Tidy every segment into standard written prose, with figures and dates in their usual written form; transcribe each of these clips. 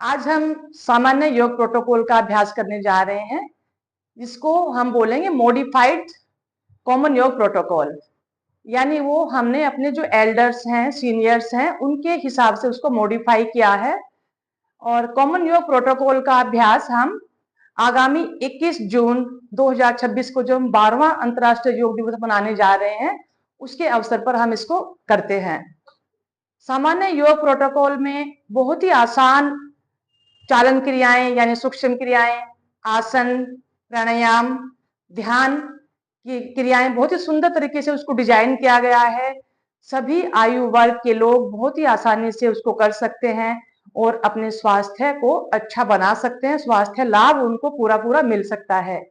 आज हम सामान्य योग प्रोटोकॉल का अभ्यास करने जा रहे हैं, जिसको हम बोलेंगे मॉडिफाइड कॉमन योग प्रोटोकॉल। यानी वो हमने अपने जो एल्डर्स हैं, सीनियर्स हैं, उनके हिसाब से उसको मॉडिफाई किया है। और कॉमन योग प्रोटोकॉल का अभ्यास हम आगामी 21 जून 2026 को जो हम 12वां अंतर्राष्ट्रीय योग दिवस मनाने जा रहे हैं, उसके अवसर पर हम इसको करते हैं। सामान्य योग प्रोटोकॉल में बहुत ही आसान चालन क्रियाएं यानी सूक्ष्म क्रियाएं, आसन, प्राणायाम, ध्यान की क्रियाएं बहुत ही सुंदर तरीके से उसको डिजाइन किया गया है। सभी आयु वर्ग के लोग बहुत ही आसानी से उसको कर सकते हैं और अपने स्वास्थ्य को अच्छा बना सकते हैं, स्वास्थ्य लाभ उनको पूरा पूरा मिल सकता है।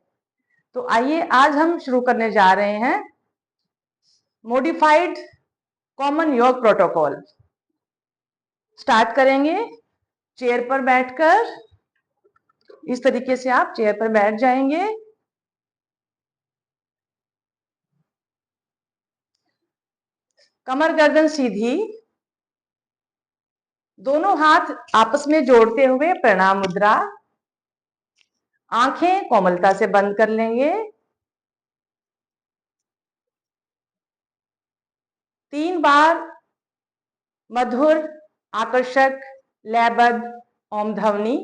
तो आइए आज हम शुरू करने जा रहे हैं मॉडिफाइड कॉमन योग प्रोटोकॉल। स्टार्ट करेंगे चेयर पर बैठकर। इस तरीके से आप चेयर पर बैठ जाएंगे। कमर गर्दन सीधी, दोनों हाथ आपस में जोड़ते हुए प्रणाम मुद्रा। आंखें कोमलता से बंद कर लेंगे। 3 बार मधुर आकर्षक लयबद्ध ओम ध्वनि,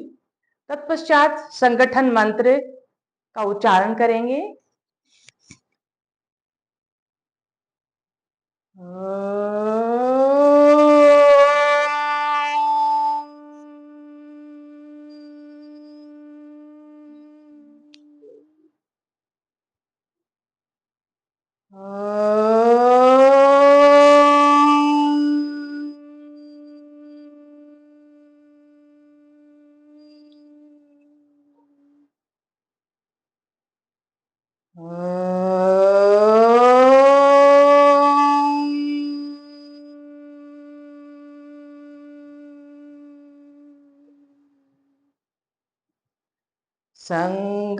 तत्पश्चात संगठन मंत्र का उच्चारण करेंगे।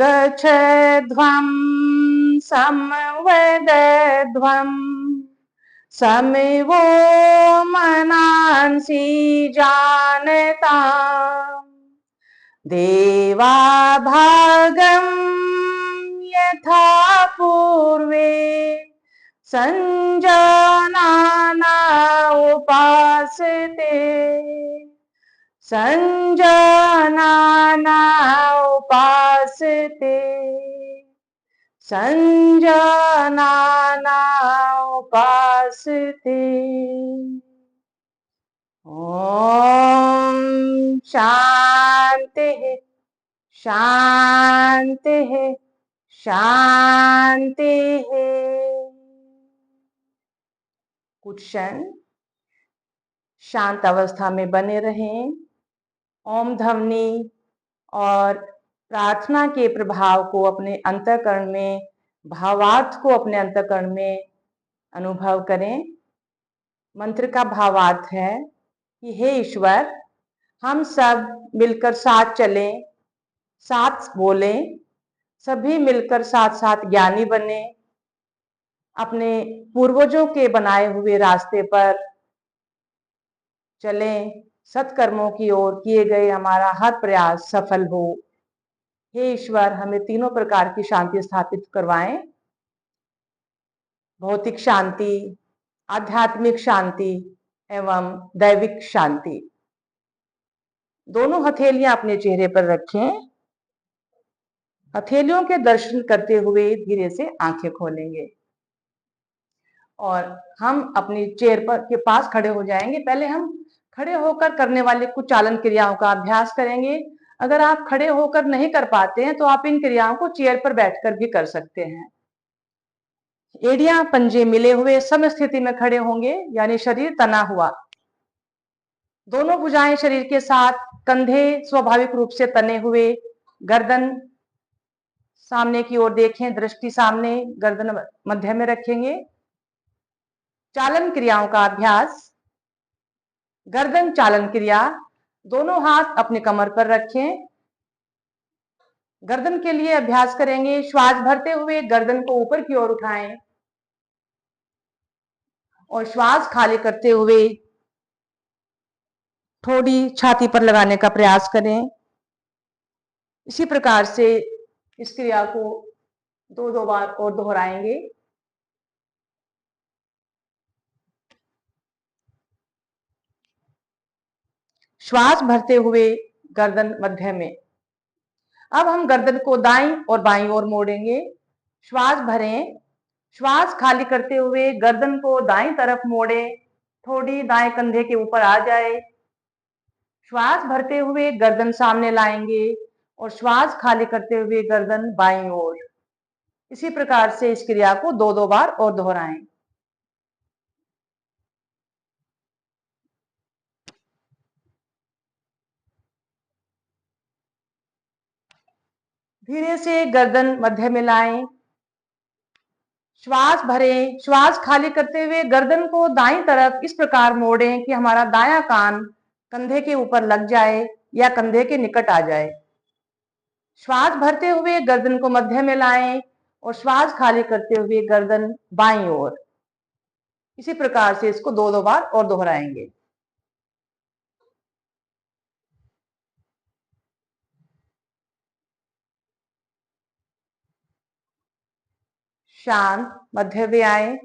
संगच्छध्वं समवेदध्वं समिवो मनांसि जानता देवाभागं यथा पूर्वे संजानाना उपासते संजानाना उपासते संजानाना उपासते। ओम शांति शांति शांति। कुछ क्षण शांत अवस्था में बने रहें। ओम ध्वनि और प्रार्थना के प्रभाव को अपने अंतःकरण में, भावार्थ को अपने अंतःकरण में अनुभव करें। मंत्र का भावार्थ है कि हे ईश्वर, हम सब मिलकर साथ चलें, साथ बोलें, सभी मिलकर साथ साथ ज्ञानी बने, अपने पूर्वजों के बनाए हुए रास्ते पर चलें, सत्कर्मों की ओर किए गए हमारा हर प्रयास सफल हो। हे ईश्वर, हमें तीनों प्रकार की शांति स्थापित करवाएं। भौतिक शांति, आध्यात्मिक शांति एवं दैविक शांति। दोनों हथेलियां अपने चेहरे पर रखें। हथेलियों के दर्शन करते हुए धीरे से आंखें खोलेंगे और हम अपनी चेयर पर के पास खड़े हो जाएंगे। पहले हम खड़े होकर करने वाले कुछ चालन क्रियाओं का अभ्यास करेंगे। अगर आप खड़े होकर नहीं कर पाते हैं तो आप इन क्रियाओं को चेयर पर बैठकर भी कर सकते हैं। एड़ियां पंजे मिले हुए सम स्थिति में खड़े होंगे, यानी शरीर तना हुआ। दोनों भुजाएं शरीर के साथ, कंधे स्वाभाविक रूप से तने हुए, गर्दन सामने की ओर देखें, दृष्टि सामने, गर्दन मध्य में रखेंगे। चालन क्रियाओं का अभ्यास। गर्दन चालन क्रिया, दोनों हाथ अपने कमर पर रखें। गर्दन के लिए अभ्यास करेंगे। श्वास भरते हुए गर्दन को ऊपर की ओर उठाएं और श्वास खाली करते हुए थोड़ी छाती पर लगाने का प्रयास करें। इसी प्रकार से इस क्रिया को दो दो बार और दोहराएंगे। श्वास भरते हुए गर्दन मध्य में। अब हम गर्दन को दाईं और बाईं ओर मोड़ेंगे। श्वास भरें, श्वास खाली करते हुए गर्दन को दाईं तरफ मोड़ें, थोड़ी दाएं कंधे के ऊपर आ जाए। श्वास भरते हुए गर्दन सामने लाएंगे और श्वास खाली करते हुए गर्दन बाईं ओर। इसी प्रकार से इस क्रिया को दो दो बार और दोहराएं। धीरे से गर्दन मध्य में लाएं, श्वास भरें, श्वास खाली करते हुए गर्दन को दाईं तरफ इस प्रकार मोड़ें कि हमारा दायां कान कंधे के ऊपर लग जाए या कंधे के निकट आ जाए। श्वास भरते हुए गर्दन को मध्य में लाएं और श्वास खाली करते हुए गर्दन बाईं ओर। इसी प्रकार से इसको दो दो बार और दोहराएंगे। शांत, मध्य में आए,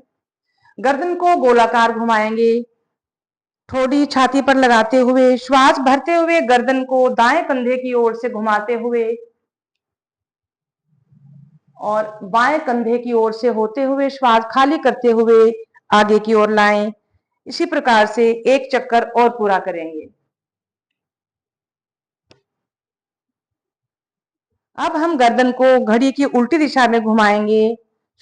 गर्दन को गोलाकार घुमाएंगे, थोड़ी छाती पर लगाते हुए श्वास भरते हुए गर्दन को दाएं कंधे की ओर से घुमाते हुए और बाएं कंधे की ओर से होते हुए श्वास खाली करते हुए आगे की ओर लाएं। इसी प्रकार से एक चक्कर और पूरा करेंगे। अब हम गर्दन को घड़ी की उल्टी दिशा में घुमाएंगे।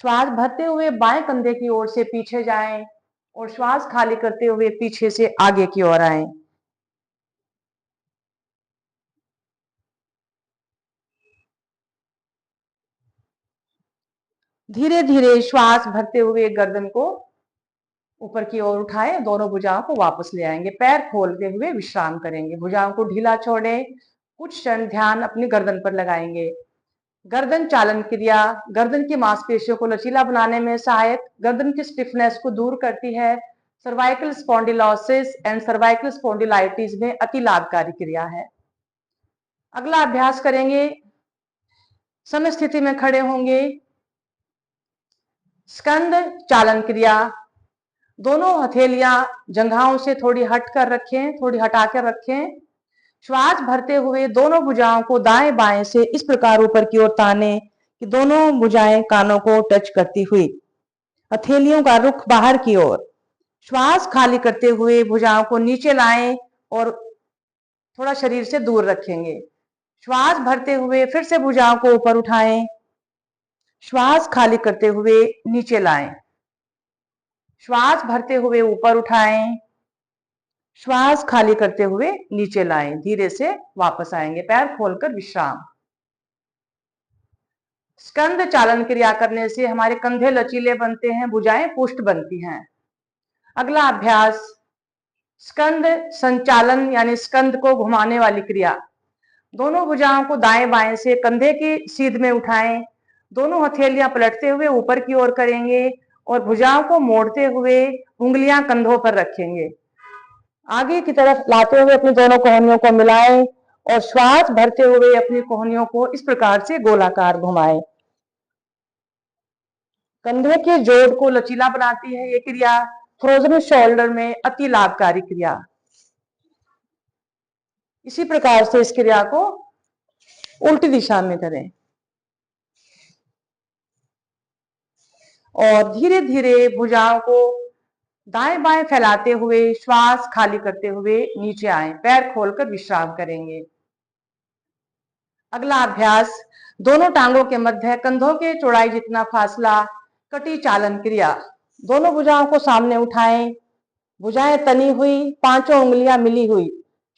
श्वास भरते हुए बाएं कंधे की ओर से पीछे जाएं और श्वास खाली करते हुए पीछे से आगे की ओर आएं। धीरे धीरे श्वास भरते हुए गर्दन को ऊपर की ओर उठाएं, दोनों भुजाओं को वापस ले आएंगे। पैर खोलते हुए विश्राम करेंगे, भुजाओं को ढीला छोड़ें, कुछ क्षण ध्यान अपनी गर्दन पर लगाएंगे। गर्दन चालन क्रिया गर्दन की मांसपेशियों को लचीला बनाने में सहायक, गर्दन की स्टिफनेस को दूर करती है। Cervical spondylosis and cervical spondylitis में अति लाभकारी क्रिया है। अगला अभ्यास करेंगे। समय स्थिति में खड़े होंगे। स्कंद चालन क्रिया, दोनों हथेलियां जंघाओं से थोड़ी हट कर रखें, थोड़ी हटा कर रखें। श्वास भरते हुए दोनों भुजाओं को दाएं बाएं से इस प्रकार ऊपर की ओर ताने कि दोनों भुजाएं कानों को टच करती हुई, हथेलियों का रुख बाहर की ओर। श्वास खाली करते हुए भुजाओं को नीचे लाएं और थोड़ा शरीर से दूर रखेंगे। श्वास भरते हुए फिर से भुजाओं को ऊपर उठाएं, श्वास खाली करते हुए नीचे लाएं। श्वास भरते हुए ऊपर उठाएं, श्वास खाली करते हुए नीचे लाएं। धीरे से वापस आएंगे, पैर खोलकर विश्राम। स्कंद चालन क्रिया करने से हमारे कंधे लचीले बनते हैं, भुजाएं पुष्ट बनती हैं। अगला अभ्यास स्कंद संचालन यानी स्कंद को घुमाने वाली क्रिया। दोनों भुजाओं को दाएं बाएं से कंधे की सीध में उठाएं, दोनों हथेलियां पलटते हुए ऊपर की ओर करेंगे और भुजाओं को मोड़ते हुए उंगलियां कंधों पर रखेंगे। आगे की तरफ लाते हुए अपनी दोनों कोहनियों को मिलाएं और श्वास भरते हुए अपनी कोहनियों को इस प्रकार से गोलाकार घुमाएं। कंधे के जोड़ को लचीला बनाती है ये क्रिया, फ्रोजन शोल्डर में अति लाभकारी क्रिया। इसी प्रकार से इस क्रिया को उल्टी दिशा में करें और धीरे धीरे भुजाओं को दाएं बाएं फैलाते हुए श्वास खाली करते हुए नीचे आए, पैर खोलकर विश्राम करेंगे। अगला अभ्यास दोनों टांगों के मध्य कंधों के चौड़ाई जितना फासला, कटी चालन क्रिया। दोनों भुजाओं को सामने उठाएं, भुजाएं तनी हुई, पांचों उंगलियां मिली हुई।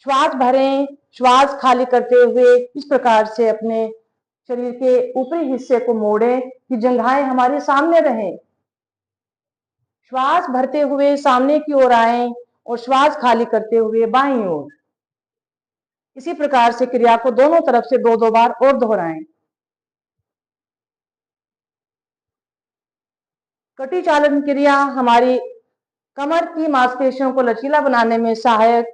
श्वास भरें, श्वास खाली करते हुए इस प्रकार से अपने शरीर के ऊपरी हिस्से को मोड़ें कि जंघाएं हमारे सामने रहें। श्वास भरते हुए सामने की ओर आए और श्वास खाली करते हुए बाईं ओर। इसी प्रकार से क्रिया को दोनों तरफ से दो दो बार और दोहराएं। कटी चालन क्रिया हमारी कमर की मांसपेशियों को लचीला बनाने में सहायक,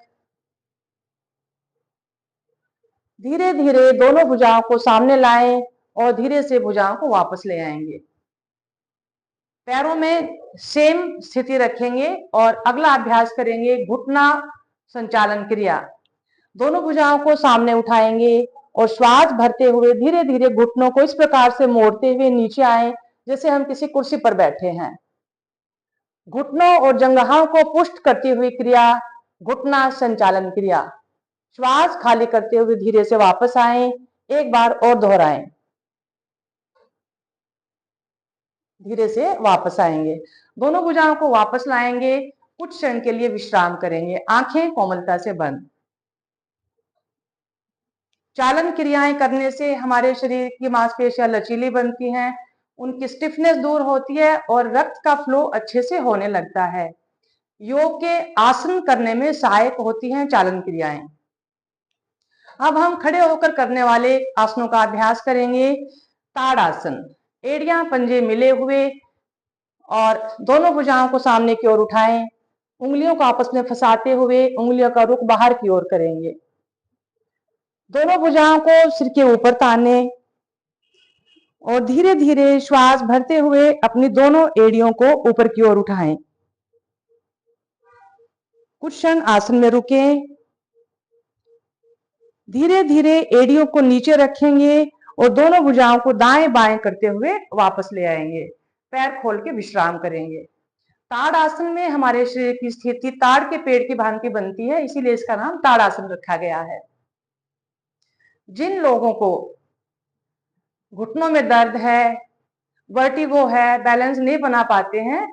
धीरे धीरे दोनों भुजाओं को सामने लाएं और धीरे से भुजाओं को वापस ले आएंगे। पैरों में सेम स्थिति रखेंगे और अगला अभ्यास करेंगे घुटना संचालन क्रिया। दोनों भुजाओं को सामने उठाएंगे और श्वास भरते हुए धीरे धीरे घुटनों को इस प्रकार से मोड़ते हुए नीचे आए जैसे हम किसी कुर्सी पर बैठे हैं। घुटनों और जंघाओं को पुष्ट करती हुई क्रिया घुटना संचालन क्रिया। श्वास खाली करते हुए धीरे से वापस आए, एक बार और दोहराएं। धीरे से वापस आएंगे, दोनों भुजाओं को वापस लाएंगे, कुछ क्षण के लिए विश्राम करेंगे, आंखें कोमलता से बंद। चालन क्रियाएं करने से हमारे शरीर की मांसपेशियां लचीली बनती हैं, उनकी स्टिफनेस दूर होती है और रक्त का फ्लो अच्छे से होने लगता है। योग के आसन करने में सहायक होती हैं चालन क्रियाएं। अब हम खड़े होकर करने वाले आसनों का अभ्यास करेंगे। ताड़ासन, एड़ियां पंजे मिले हुए और दोनों भुजाओं को सामने की ओर उठाएं, उंगलियों को आपस में फंसाते हुए उंगलियों का रुख बाहर की ओर करेंगे। दोनों भुजाओं को सिर के ऊपर ताने और धीरे धीरे श्वास भरते हुए अपनी दोनों एड़ियों को ऊपर की ओर उठाएं। कुछ क्षण आसन में रुकें, धीरे धीरे एड़ियों को नीचे रखेंगे और दोनों भुजाओं को दाएं बाएं करते हुए वापस ले आएंगे। पैर खोल के विश्राम करेंगे। ताड़ आसन में हमारे शरीर की स्थिति ताड़ के पेड़ की भांति बनती है, इसीलिए इसका नाम ताड़ आसन रखा गया है। जिन लोगों को घुटनों में दर्द है, वर्टिगो है, बैलेंस नहीं बना पाते हैं,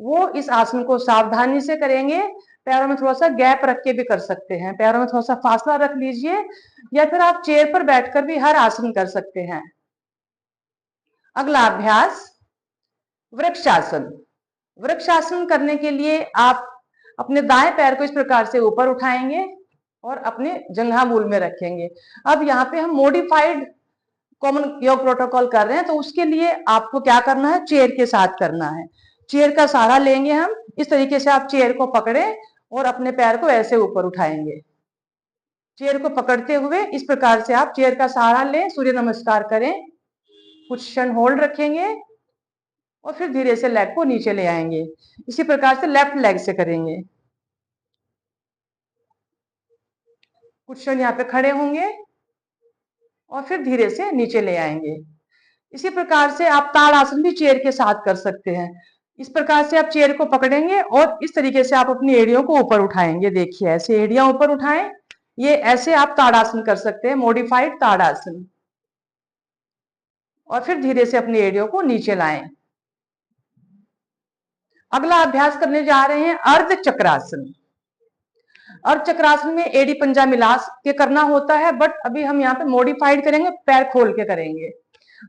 वो इस आसन को सावधानी से करेंगे। पैरों में थोड़ा सा गैप रख के भी कर सकते हैं, पैरों में थोड़ा सा फासला रख लीजिए, या फिर आप चेयर पर बैठकर भी हर आसन कर सकते हैं। अगला अभ्यास वृक्षासन। वृक्षासन करने के लिए आप अपने दाएं पैर को इस प्रकार से ऊपर उठाएंगे और अपने जंघा मूल में रखेंगे। अब यहाँ पे हम मॉडिफाइड कॉमन योग प्रोटोकॉल कर रहे हैं, तो उसके लिए आपको क्या करना है, चेयर के साथ करना है। चेयर का सहारा लेंगे हम, इस तरीके से आप चेयर को पकड़े और अपने पैर को ऐसे ऊपर उठाएंगे। चेयर को पकड़ते हुए इस प्रकार से आप चेयर का सहारा लें, सूर्य नमस्कार करें, कुछ क्षण होल्ड रखेंगे और फिर धीरे से लेग को नीचे ले आएंगे। इसी प्रकार से लेफ्ट लेग से करेंगे। कुछ क्षण यहाँ पे खड़े होंगे और फिर धीरे से नीचे ले आएंगे। इसी प्रकार से आप ताड़ासन भी चेयर के साथ कर सकते हैं। इस प्रकार से आप चेयर को पकड़ेंगे और इस तरीके से आप अपनी एड़ियों को ऊपर उठाएंगे। देखिए ऐसे एड़ियां ऊपर उठाएं, ये ऐसे आप ताड़ासन कर सकते हैं, मॉडिफाइड ताड़ासन। और फिर धीरे से अपनी एड़ियों को नीचे लाएं। अगला अभ्यास करने जा रहे हैं अर्ध चक्रासन। अर्ध चक्रासन में एड़ी पंजा मिला के करना होता है, बट अभी हम यहाँ पे मॉडिफाइड करेंगे, पैर खोल के करेंगे।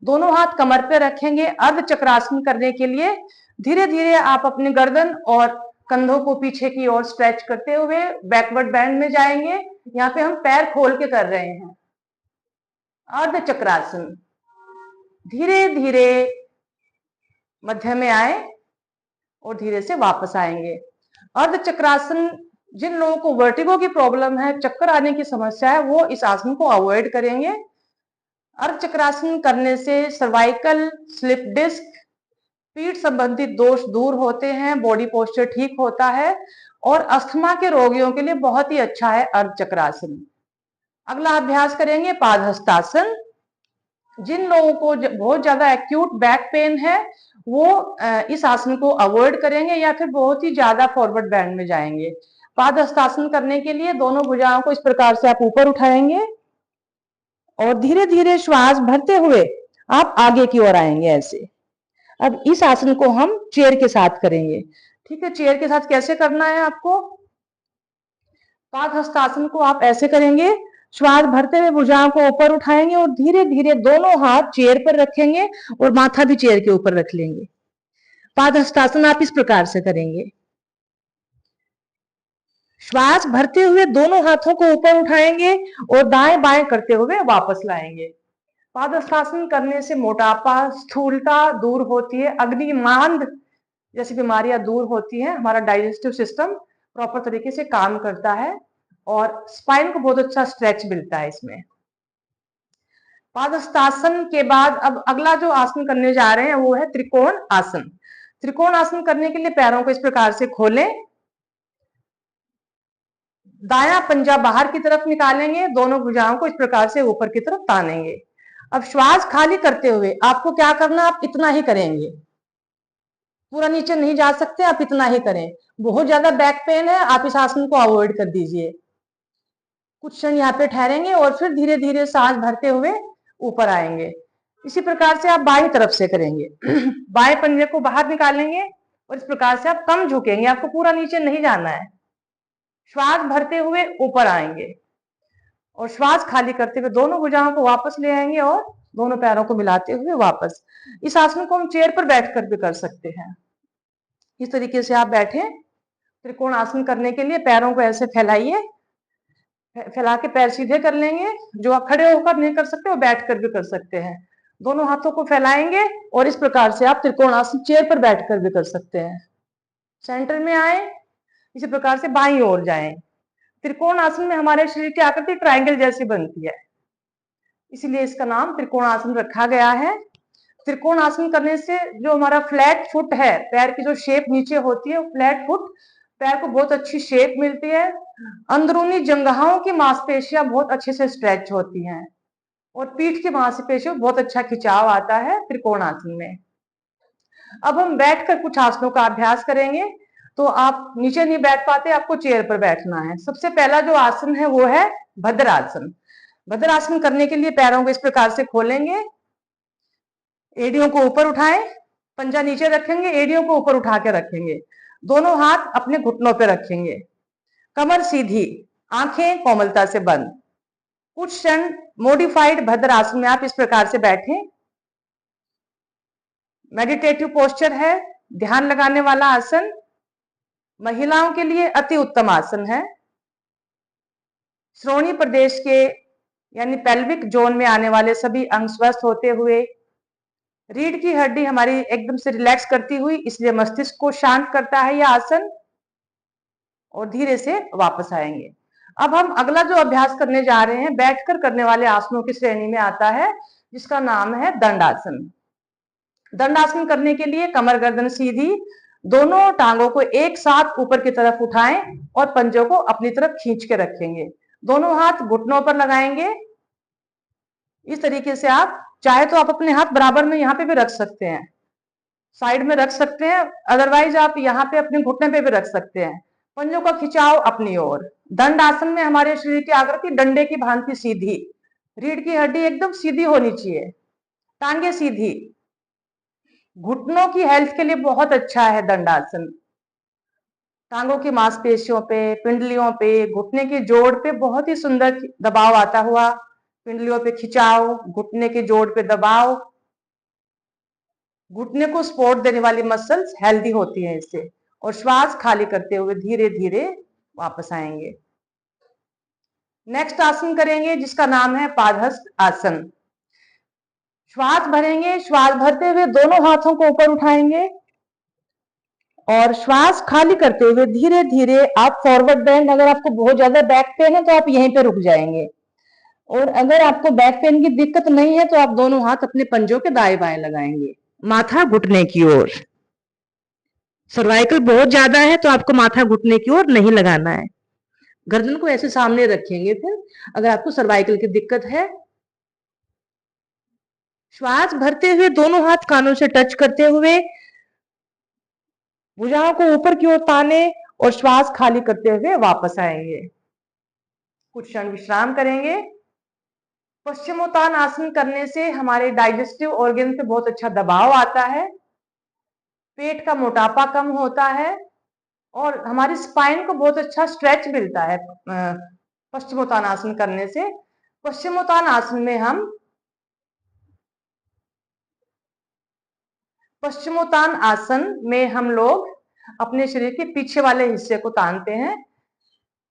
दोनों हाथ कमर पे रखेंगे। अर्ध चक्रासन करने के लिए धीरे धीरे आप अपनी गर्दन और कंधों को पीछे की ओर स्ट्रेच करते हुए बैकवर्ड बैंड में जाएंगे। यहाँ पे हम पैर खोल के कर रहे हैं अर्ध चक्रासन। धीरे धीरे मध्य में आए और धीरे से वापस आएंगे। अर्ध चक्रासन, जिन लोगों को वर्टिगो की प्रॉब्लम है, चक्कर आने की समस्या है, वो इस आसन को अवॉइड करेंगे। अर्ध चक्रासन करने से सर्वाइकल, स्लिप डिस्क, पीठ संबंधित दोष दूर होते हैं, बॉडी पोस्चर ठीक होता है और अस्थमा के रोगियों के लिए बहुत ही अच्छा है अर्ध चक्रासन। अगला अभ्यास करेंगे पादहस्तासन। जिन लोगों को बहुत ज्यादा एक्यूट बैक पेन है, वो इस आसन को अवॉइड करेंगे या फिर बहुत ही ज्यादा फॉरवर्ड बैंड में जाएंगे। पादहस्तासन करने के लिए दोनों भुजाओं को इस प्रकार से आप ऊपर उठाएंगे और धीरे धीरे श्वास भरते हुए आप आगे की ओर आएंगे ऐसे। अब इस आसन को हम चेयर के साथ करेंगे। ठीक है, चेयर के साथ कैसे करना है आपको? पादहस्तासन को आप ऐसे करेंगे, श्वास भरते हुए भुजाओं को ऊपर उठाएंगे और धीरे धीरे दोनों हाथ चेयर पर रखेंगे और माथा भी चेयर के ऊपर रख लेंगे। पादहस्तासन आप इस प्रकार से करेंगे। श्वास भरते हुए दोनों हाथों को ऊपर उठाएंगे और दाएं बाएं करते हुए वापस लाएंगे। पादहस्तासन करने से मोटापा, स्थूलता दूर होती है, अग्निमांद जैसी बीमारियां दूर होती हैं, हमारा डाइजेस्टिव सिस्टम प्रॉपर तरीके से काम करता है और स्पाइन को बहुत अच्छा स्ट्रेच मिलता है इसमें। पादहस्तासन के बाद अब अगला जो आसन करने जा रहे हैं वो है त्रिकोण आसन। त्रिकोण आसन करने के लिए पैरों को इस प्रकार से खोलें, दायां पंजा बाहर की तरफ निकालेंगे, दोनों भुजाओं को इस प्रकार से ऊपर की तरफ तानेंगे। अब श्वास खाली करते हुए आपको क्या करना, आप इतना ही करेंगे, पूरा नीचे नहीं जा सकते, आप इतना ही करें। बहुत ज्यादा बैक पेन है, आप इस आसन को अवॉइड कर दीजिए। कुछ क्षण यहाँ पे ठहरेंगे और फिर धीरे धीरे सांस भरते हुए ऊपर आएंगे। इसी प्रकार से आप बाईं तरफ से करेंगे। बाएं पंजे को बाहर निकालेंगे और इस प्रकार से आप कम झुकेंगे, आपको पूरा नीचे नहीं जाना है। श्वास भरते हुए ऊपर आएंगे और श्वास खाली करते हुए दोनों भुजाओं को वापस ले आएंगे और दोनों पैरों को मिलाते हुए वापस। इस आसन को हम चेयर पर बैठकर भी कर सकते हैं। इस तरीके से आप बैठे। त्रिकोण आसन करने के लिए पैरों को ऐसे फैलाइए, फैला के पैर सीधे कर लेंगे। जो आप खड़े होकर नहीं कर सकते वो बैठ कर भी कर सकते हैं। दोनों हाथों को फैलाएंगे और इस प्रकार से आप त्रिकोण आसन चेयर पर बैठकर भी कर सकते हैं। सेंटर में आए, इसी प्रकार से बाईं ओर जाएं। त्रिकोण आसन में हमारे शरीर की आकृति ट्रायंगल जैसी बनती है, इसीलिए इसका नाम त्रिकोण आसन रखा गया है। त्रिकोण आसन करने से जो हमारा फ्लैट फुट है, पैर की जो शेप नीचे होती है, फ्लैट फुट, पैर को बहुत अच्छी शेप मिलती है। अंदरूनी जंघाओं की मांसपेशियां बहुत अच्छे से स्ट्रेच होती हैं और पीठ की मांसपेशियों बहुत अच्छा खिंचाव आता है त्रिकोण आसन में। अब हम बैठकर कुछ आसनों का अभ्यास करेंगे। तो आप नीचे नहीं बैठ पाते, आपको चेयर पर बैठना है। सबसे पहला जो आसन है वो है भद्रासन। भद्रासन करने के लिए पैरों को इस प्रकार से खोलेंगे, एड़ियों को ऊपर उठाएं, पंजा नीचे रखेंगे, एड़ियों को ऊपर उठा के रखेंगे, दोनों हाथ अपने घुटनों पे रखेंगे, कमर सीधी, आंखें कोमलता से बंद। कुछ क्षण मॉडिफाइड भद्रासन में आप इस प्रकार से बैठें। मेडिटेटिव पोस्चर है, ध्यान लगाने वाला आसन, महिलाओं के लिए अति उत्तम आसन है। श्रोणी प्रदेश के यानी पेल्विक जोन में आने वाले सभी अंग स्वस्थ होते हुए, रीढ़ की हड्डी हमारी एकदम से रिलैक्स करती हुई, इसलिए मस्तिष्क को शांत करता है यह आसन, और धीरे से वापस आएंगे। अब हम अगला जो अभ्यास करने जा रहे हैं बैठकर करने वाले आसनों की श्रेणी में आता है, जिसका नाम है दंडासन। दंडासन करने के लिए कमर गर्दन सीधी, दोनों टांगों को एक साथ ऊपर की तरफ उठाएं और पंजों को अपनी तरफ खींच के रखेंगे, दोनों हाथ घुटनों पर लगाएंगे। इस तरीके से आप चाहे तो आप अपने हाथ बराबर में यहाँ पे भी रख सकते हैं, साइड में रख सकते हैं, अदरवाइज आप यहाँ पे अपने घुटने पे भी रख सकते हैं। पंजों का खिंचाव अपनी ओर। दंड आसन में हमारे शरीर की आकृति डंडे की भांति सीधी, रीढ़ की हड्डी एकदम सीधी होनी चाहिए, टांगे सीधी। घुटनों की हेल्थ के लिए बहुत अच्छा है दंडासन। टांगों की मांसपेशियों पे, पिंडलियों पे, घुटने के जोड़ पे बहुत ही सुंदर दबाव आता हुआ, पिंडलियों पे खिंचाव, घुटने के जोड़ पे दबाव, घुटने को सपोर्ट देने वाली मसल्स हेल्दी होती हैं इससे। और श्वास खाली करते हुए धीरे धीरे वापस आएंगे। नेक्स्ट आसन करेंगे जिसका नाम है पादहस्त आसन। श्वास भरेंगे, श्वास भरते हुए दोनों हाथों को ऊपर उठाएंगे और श्वास खाली करते हुए धीरे धीरे आप फॉरवर्ड बेंड, अगर आपको बहुत ज्यादा बैक पेन है तो आप यहीं पे रुक जाएंगे, और अगर आपको बैक पेन की दिक्कत नहीं है तो आप दोनों हाथ अपने पंजों के दाएं बाएं लगाएंगे, माथा घुटने की ओर। सर्वाइकल बहुत ज्यादा है तो आपको माथा घुटने की ओर नहीं लगाना है, गर्दन को ऐसे सामने रखेंगे। फिर अगर आपको सर्वाइकल की दिक्कत है, श्वास भरते हुए दोनों हाथ कानों से टच करते हुए भुजाओं को ऊपर की ओर ताने और श्वास खाली करते हुए वापस आएंगे। कुछ क्षण विश्राम करेंगे। पश्चिमोत्तान आसन करने से हमारे डाइजेस्टिव ऑर्गन पे बहुत अच्छा दबाव आता है, पेट का मोटापा कम होता है और हमारी स्पाइन को बहुत अच्छा स्ट्रेच मिलता है पश्चिमोत्तान आसन करने से। पश्चिमोत्तान आसन में हम लोग अपने शरीर के पीछे वाले हिस्से को तानते हैं।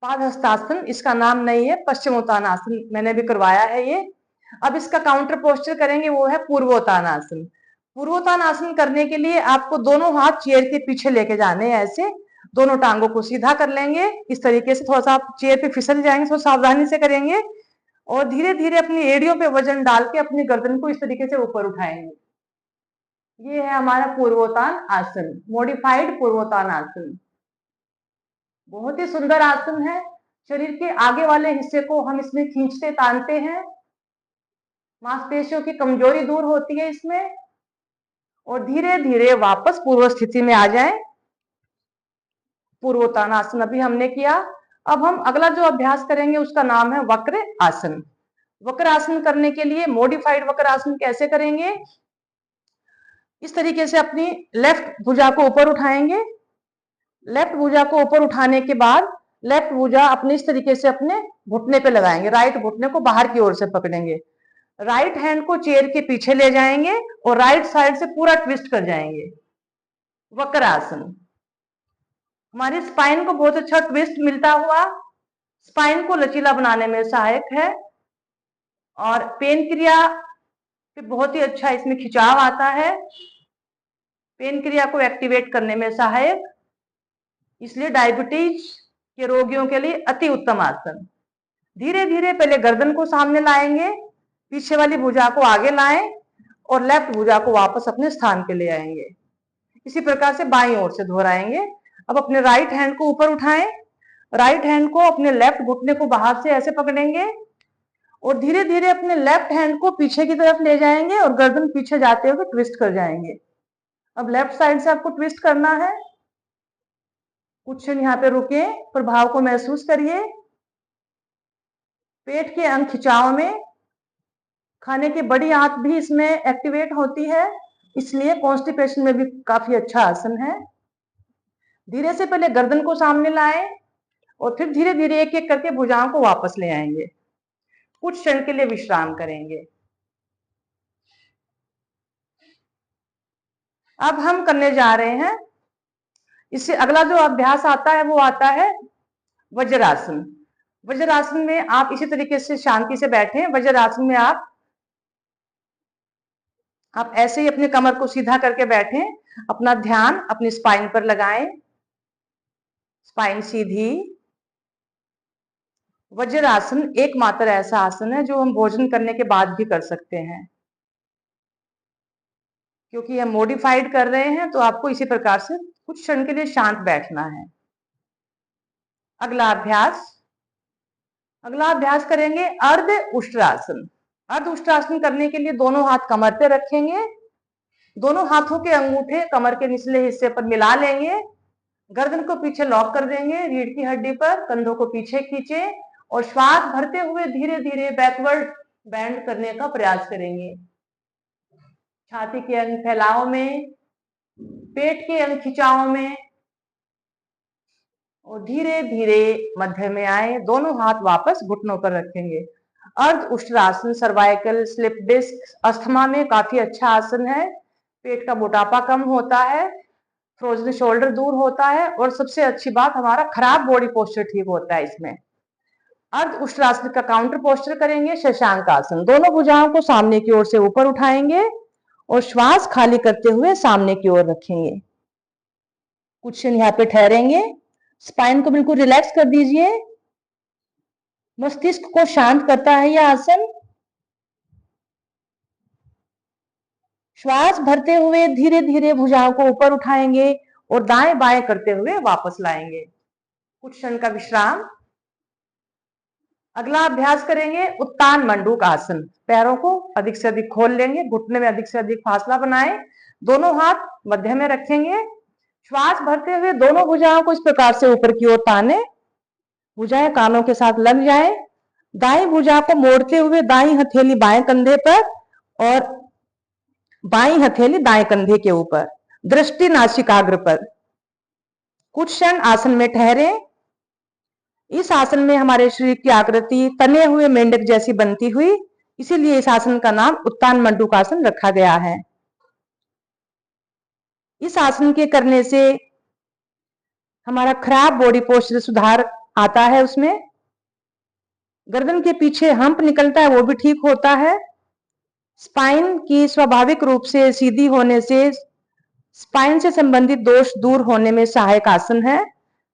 पादहस्तासन इसका नाम नहीं है, पश्चिमोत्तान आसन मैंने भी करवाया है ये। अब इसका काउंटर पोस्चर करेंगे, वो है पूर्वोत्तान आसन। पूर्वोत्तान आसन करने के लिए आपको दोनों हाथ चेयर के पीछे लेके जाने हैं, ऐसे दोनों टांगों को सीधा कर लेंगे। इस तरीके से थोड़ा सा आप चेयर पे फिसल जाएंगे, थोड़ा सावधानी से करेंगे और धीरे धीरे अपनी एड़ियों पे वजन डाल के अपनी गर्दन को इस तरीके से ऊपर उठाएंगे। ये है हमारा पूर्वोत्तान आसन, मॉडिफाइड पूर्वोत्तान आसन। बहुत ही सुंदर आसन है। शरीर के आगे वाले हिस्से को हम इसमें खींचते तानते हैं, मांसपेशियों की कमजोरी दूर होती है इसमें, और धीरे धीरे वापस पूर्व स्थिति में आ जाएं। पूर्वोत्तान आसन अभी हमने किया। अब हम अगला जो अभ्यास करेंगे उसका नाम है वक्र आसन। वक्र आसन करने के लिए मॉडिफाइड वक्र आसन कैसे करेंगे? इस तरीके से अपनी लेफ्ट भुजा को ऊपर उठाएंगे। लेफ्ट भुजा को ऊपर उठाने के बाद लेफ्ट भुजा अपने इस तरीके से अपने घुटने पे लगाएंगे, राइट घुटने को बाहर की ओर से पकड़ेंगे, राइट हैंड को चेयर के पीछे ले जाएंगे और राइट साइड से पूरा ट्विस्ट कर जाएंगे। वक्र आसन हमारी स्पाइन को बहुत अच्छा ट्विस्ट मिलता हुआ, स्पाइन को लचीला बनाने में सहायक है, और पेन क्रिया पे बहुत ही अच्छा इसमें खिंचाव आता है, पेन क्रिया को एक्टिवेट करने में सहायक, इसलिए डायबिटीज के रोगियों के लिए अति उत्तम आसन। धीरे धीरे पहले गर्दन को सामने लाएंगे, पीछे वाली भुजा को आगे लाएं और लेफ्ट भुजा को वापस अपने स्थान पे ले आएंगे। इसी प्रकार से बाईं ओर से दोहराएंगे। अब अपने राइट हैंड को ऊपर उठाएं, राइट हैंड को अपने लेफ्ट घुटने को बाहर से ऐसे पकड़ेंगे और धीरे धीरे अपने लेफ्ट हैंड को पीछे की तरफ ले जाएंगे और गर्दन पीछे जाते हुए ट्विस्ट कर जाएंगे। अब लेफ्ट साइड से आपको ट्विस्ट करना है। कुछ क्षण यहाँ पे रुके, प्रभाव को महसूस करिए। पेट के अंग खिंचाव में खाने की बड़ी आंत भी इसमें एक्टिवेट होती है, इसलिए कॉन्स्टिपेशन में भी काफी अच्छा आसन है। धीरे से पहले गर्दन को सामने लाएं और फिर धीरे धीरे एक एक करके भुजाओं को वापस ले आएंगे। कुछ क्षण के लिए विश्राम करेंगे। अब हम करने जा रहे हैं, इससे अगला जो अभ्यास आता है वो आता है वज्रासन। वज्रासन में आप इसी तरीके से शांति से बैठें। वज्रासन में आप ऐसे ही अपने कमर को सीधा करके बैठें, अपना ध्यान अपनी स्पाइन पर लगाएं, स्पाइन सीधी। वज्रासन एकमात्र ऐसा आसन है जो हम भोजन करने के बाद भी कर सकते हैं, क्योंकि हम मॉडिफाइड कर रहे हैं, तो आपको इसी प्रकार से कुछ क्षण के लिए शांत बैठना है। अगला अभ्यास करेंगे अर्ध उष्ट्रासन। अर्ध उष्ट्रासन करने के लिए दोनों हाथ कमर पे रखेंगे, दोनों हाथों के अंगूठे कमर के निचले हिस्से पर मिला लेंगे, गर्दन को पीछे लॉक कर देंगे रीढ़ की हड्डी पर, कंधों को पीछे खींचे और श्वास भरते हुए धीरे धीरे बैकवर्ड बैंड करने का प्रयास करेंगे। छाती के अंग फैलाव में, पेट के अंग खिंचाव में, और धीरे धीरे मध्य में आए। दोनों हाथ वापस घुटनों पर रखेंगे। अर्ध Ushtrasana cervical, slip disc, asthma में काफी अच्छा आसन है। पेट का मोटापा कम होता है, फ्रोजन शोल्डर दूर होता है, और सबसे अच्छी बात हमारा खराब बॉडी पोस्चर ठीक होता है इसमें। अर्ध उष्ट्रासन का काउंटर पोस्चर करेंगे शशांक आसन। दोनों भुजाओं को सामने की ओर से ऊपर उठाएंगे और श्वास खाली करते हुए सामने की ओर रखेंगे। कुछ क्षण यहाँ पे ठहरेंगे, स्पाइन को बिल्कुल रिलैक्स कर दीजिए। मस्तिष्क को शांत करता है यह आसन। श्वास भरते हुए धीरे धीरे भुजाओं को ऊपर उठाएंगे और दाएं बाएं करते हुए वापस लाएंगे। कुछ क्षण का विश्राम। अगला अभ्यास करेंगे उत्तान मंडूक आसन। पैरों को अधिक से अधिक खोल लेंगे, घुटने में अधिक से अधिक फासला बनाएं, दोनों हाथ मध्य में रखेंगे। श्वास भरते हुए दोनों भुजाओं को इस प्रकार से ऊपर की ओर ताने, भुजाएं कानों के साथ लग जाए। दाईं भुजा को मोड़ते हुए दाईं हथेली बाएं कंधे पर और बाईं हथेली दाएं कंधे के ऊपर, दृष्टि नासिकाग्र पर। कुछ क्षण आसन में ठहरे। इस आसन में हमारे शरीर की आकृति तने हुए मेंढक जैसी बनती हुई, इसीलिए इस आसन का नाम उत्तान मंडूक आसन रखा गया है। इस आसन के करने से हमारा खराब बॉडी पोस्चर सुधार आता है, उसमें गर्दन के पीछे हम्प निकलता है वो भी ठीक होता है। स्पाइन की स्वाभाविक रूप से सीधी होने से स्पाइन से संबंधित दोष दूर होने में सहायक आसन है।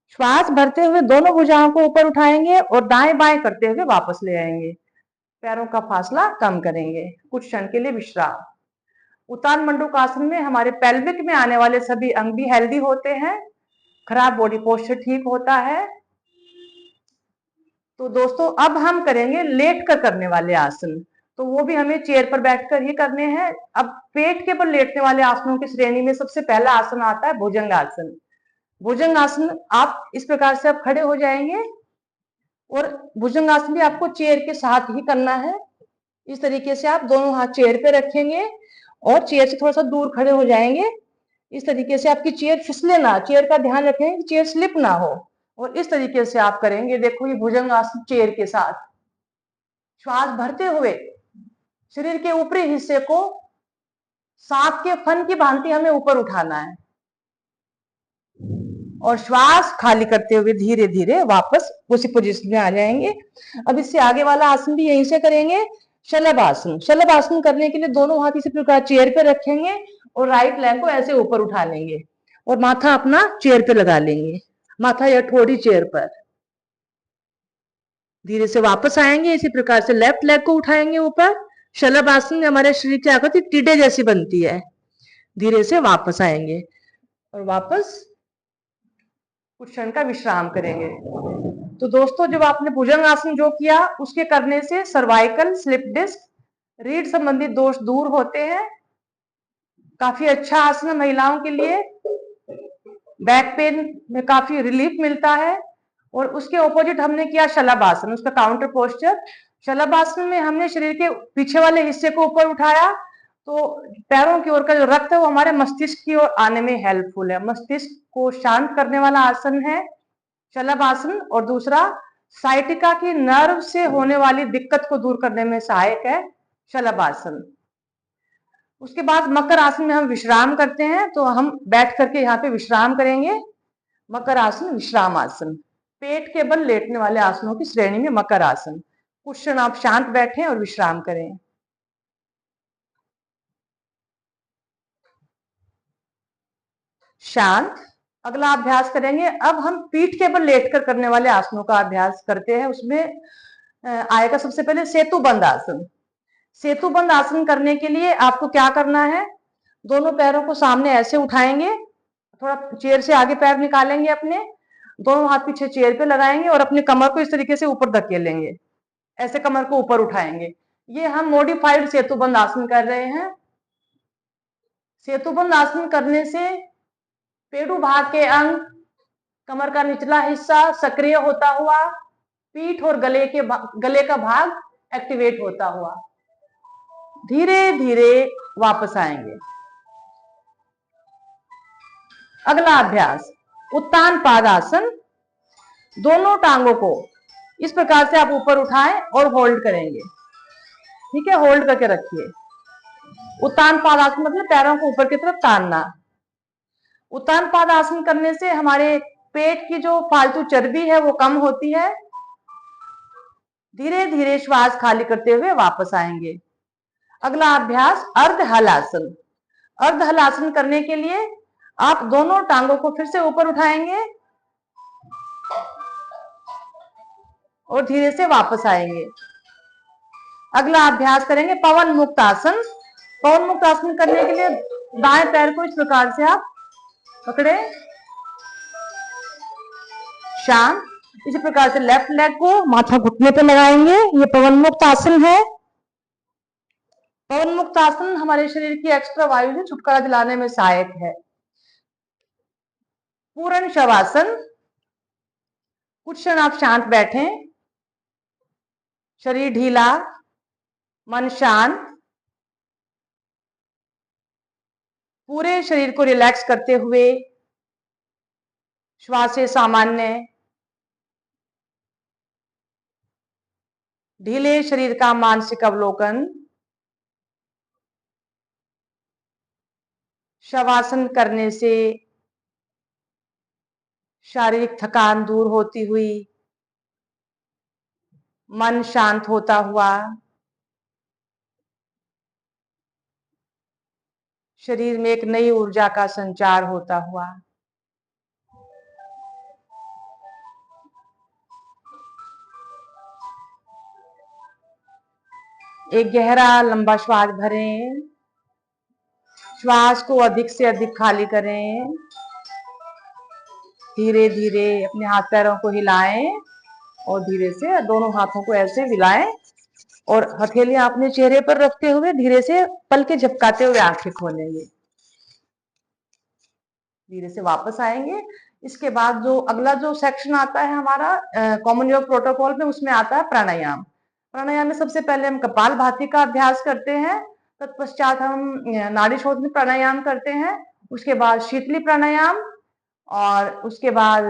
श्वास भरते हुए दोनों भुजाओं को ऊपर उठाएंगे और दाएं बाएं करते हुए वापस ले आएंगे। पैरों का फासला कम करेंगे। कुछ क्षण के लिए विश्राम। उत्तान मंडूकासन में हमारे पेल्विक में आने वाले सभी अंग भी हेल्दी होते हैं, खराब बॉडी पोस्चर ठीक होता है। तो दोस्तों अब हम करेंगे लेट कर करने वाले आसन, तो वो भी हमें चेयर पर बैठकर ही करने हैं। अब पेट के बल लेटने वाले आसनों की श्रेणी में सबसे पहला आसन आता है भुजंग आसन। भुजंग आसन आप इस प्रकार से आप खड़े हो जाएंगे और भुजंग आसन भी आपको चेयर के साथ ही करना है। इस तरीके से आप दोनों हाथ चेयर पे रखेंगे और चेयर से थोड़ा सा दूर खड़े हो जाएंगे। इस तरीके से आपकी चेयर फिसले ना, चेयर का ध्यान रखेंगे कि चेयर स्लिप ना हो। और इस तरीके से आप करेंगे। देखो ये भुजंग आसन चेयर के साथ। श्वास भरते हुए शरीर के ऊपरी हिस्से को सांप के फन की भांति हमें ऊपर उठाना है और श्वास खाली करते हुए धीरे धीरे वापस उसी पोजीशन में आ जाएंगे। अब इससे आगे वाला आसन भी यहीं से करेंगे, शलभ आसन। शलभ आसन करने के लिए दोनों हाथ इसी प्रकार चेयर पे रखेंगे और राइट लेग को ऐसे ऊपर उठा लेंगे और माथा अपना चेयर पे लगा लेंगे, माथा या ठोड़ी चेयर पर। धीरे से वापस आएंगे, इसी प्रकार से लेफ्ट लेग को उठाएंगे ऊपर। शलभ आसन में हमारे शरीर की आकृति टीडे जैसी बनती है। धीरे से वापस आएंगे और वापस कुछ क्षण का विश्राम करेंगे। तो दोस्तों जब आपने भुजंग आसन जो किया उसके करने से सर्वाइकल, स्लिप डिस्क, रीढ़ संबंधित दोष दूर होते हैं। काफी अच्छा आसन है महिलाओं के लिए, बैक पेन में काफी रिलीफ मिलता है। और उसके ऑपोजिट हमने किया शलभ आसन, उसका काउंटर पोस्चर। शलभ आसन में हमने शरीर के पीछे वाले हिस्से को ऊपर उठाया, तो पैरों की ओर का जो रक्त है वो हमारे मस्तिष्क की ओर आने में हेल्पफुल है। मस्तिष्क को शांत करने वाला आसन है शलभ आसन। और दूसरा साइटिका की नर्व से होने वाली दिक्कत को दूर करने में सहायक है शलभ आसन। उसके बाद मकर आसन में हम विश्राम करते हैं, तो हम बैठ करके यहाँ पे विश्राम करेंगे। मकर आसन विश्राम आसन, पेट के बल लेटने वाले आसनों की श्रेणी में मकर आसन। कुछ क्षण आप शांत बैठें और विश्राम करें। शांत। अगला अभ्यास करेंगे। अब हम पीठ के बल लेटकर करने वाले आसनों का अभ्यास करते हैं। उसमें आएगा सबसे पहले सेतुबंद आसन। सेतुबंद आसन करने के लिए आपको क्या करना है, दोनों पैरों को सामने ऐसे उठाएंगे, थोड़ा चेयर से आगे पैर निकालेंगे अपने, दोनों हाथ पीछे चेयर पे लगाएंगे और अपने कमर को इस तरीके से ऊपर धकेलेंगे, ऐसे कमर को ऊपर उठाएंगे। ये हम मॉडिफाइड सेतुबंद आसन कर रहे हैं। सेतुबंद आसन करने से पेड़ू भाग के अंग, कमर का निचला हिस्सा सक्रिय होता हुआ, पीठ और गले का भाग एक्टिवेट होता हुआ। धीरे धीरे वापस आएंगे। अगला अभ्यास उत्तान पादासन। दोनों टांगों को इस प्रकार से आप ऊपर उठाएं और होल्ड करेंगे। ठीक है, होल्ड करके रखिए। उत्तान पादासन मतलब पैरों को ऊपर की तरफ तानना। उत्तान पादासन करने से हमारे पेट की जो फालतू चर्बी है वो कम होती है। धीरे धीरे श्वास खाली करते हुए वापस आएंगे। अगला अभ्यास अर्ध हलासन। अर्ध हलासन करने के लिए आप दोनों टांगों को फिर से ऊपर उठाएंगे और धीरे से वापस आएंगे। अगला अभ्यास करेंगे पवन मुक्त आसन। पवन मुक्त आसन करने के लिए दाएं पैर को इस प्रकार से आप पकड़े, शांत। इसी प्रकार से लेफ्ट लेग को माथा घुटने पे लगाएंगे। ये पवन मुक्त आसन है। पवन मुक्त आसन हमारे शरीर की एक्स्ट्रा वायु से छुटकारा दिलाने में सहायक है। पूर्ण शवासन। कुछ क्षण आप शांत बैठें, शरीर ढीला, मन शांत, पूरे शरीर को रिलैक्स करते हुए, श्वास सामान्य, ढीले शरीर का मानसिक अवलोकन। शवासन करने से शारीरिक थकान दूर होती हुई, मन शांत होता हुआ, शरीर में एक नई ऊर्जा का संचार होता हुआ। एक गहरा लंबा श्वास भरें, श्वास को अधिक से अधिक खाली करें, धीरे धीरे अपने हाथ पैरों को हिलाएं और धीरे से दोनों हाथों को ऐसे हिलाएं और हथेलियां अपने चेहरे पर रखते हुए धीरे से पलके झपकाते हुए आंखें खोलेंगे। धीरे से वापस आएंगे। इसके बाद जो अगला जो सेक्शन आता है हमारा कॉमन योग प्रोटोकॉल में, उसमें आता है प्राणायाम। प्राणायाम में सबसे पहले हम कपालभाति का अभ्यास करते हैं, तत्पश्चात हम नाड़ी शोधन प्राणायाम करते हैं, उसके बाद शीतली प्राणायाम और उसके बाद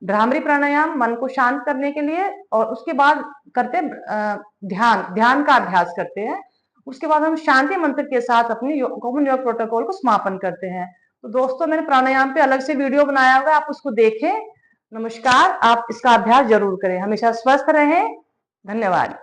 भ्रामरी प्राणायाम मन को शांत करने के लिए, और उसके बाद करते ध्यान का अभ्यास करते हैं। उसके बाद हम शांति मंत्र के साथ अपनी कॉमन योग प्रोटोकॉल को समापन करते हैं। तो दोस्तों मैंने प्राणायाम पे अलग से वीडियो बनाया हुआ है, आप उसको देखें। नमस्कार, आप इसका अभ्यास जरूर करें। हमेशा स्वस्थ रहें। धन्यवाद।